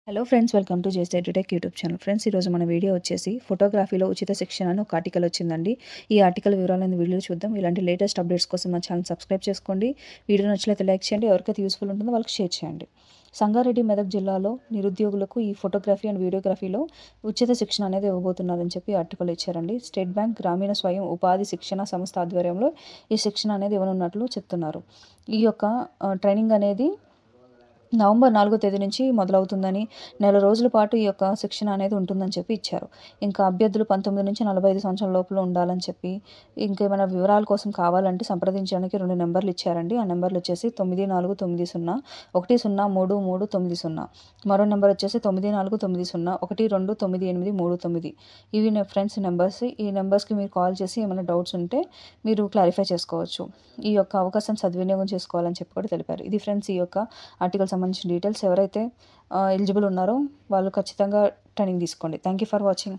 Hello friends, welcome to just edutech YouTube channel. Friends, ఈరోజు మన video వచ్చేసి ఫోటోగ్రఫీలో ఉచిత శిక్షణ అని ఒక ఆర్టికల్ వచ్చిందండి. ఈ ఆర్టికల్ వివరాలను వీడియో చూద్దాం. ఇలాంటి లేటెస్ట్ అప్డేట్స్ కోసం మా ఛానల్ సబ్స్క్రైబ్ చేసుకోండి. వీడియో నచ్చినట్లయితే లైక్ చేయండి. ఎవరికైతే యూస్ఫుల్ ఉంటుందో వాళ్ళకి షేర్ చేయండి. సంగారెడ్డి మెదక్ జిల్లాలో నిరుద్యోగులకు ఈ ఫోటోగ్రఫీ అండ్ వీడియోగ్రఫీలో ఉచిత శిక్షణ అనేది ఇవ్వబోతున్నారని చెప్పి ఆర్టికల్ ఇచ్చారండి. స్టేట్ బ్యాంక్ గ్రామీణ స్వయం ఉపాధి శిక్షణ సంస్థ ఆధ్వర్యంలో ఈ శిక్షణ అనేది ఇవ్వనున్నట్లు చెప్తున్నారు. ఈ యొక్క ట్రైనింగ్ అనేది నవంబర్ 4వ తేదీ నుంచి మొదలవుతుందని, నెల రోజుల పాటు ఈ యొక్క శిక్షణ అనేది ఉంటుందని చెప్పి ఇచ్చారు. ఇంకా అభ్యర్థులు 19 నుంచి 45 సంవత్సరాల లోపల ఉండాలని చెప్పి, ఇంకేమైనా వివరాల కోసం కావాలంటే సంప్రదించడానికి 2 నెంబర్లు ఇచ్చారండి. ఆ నెంబర్లు వచ్చేసి 9490 103390, మరో నెంబర్ వచ్చేసి 9490 ఇవి నా ఫ్రెండ్స్ నెంబర్స్. ఈ నెంబర్స్కి మీరు కాల్ చేసి ఏమైనా డౌట్స్ ఉంటే మీరు క్లారిఫై చేసుకోవచ్చు. ఈ యొక్క అవకాశం సద్వినియోగం చేసుకోవాలని చెప్పి కూడా తెలిపారు. ఇది ఫ్రెండ్స్ ఈ యొక్క ఆర్టికల్ సంబంధించిన డీటెయిల్స్. ఎవరైతే ఎలిజిబుల్ ఉన్నారో వాళ్ళు ఖచ్చితంగా ట్రైనింగ్ తీసుకోండి. Thank you for watching.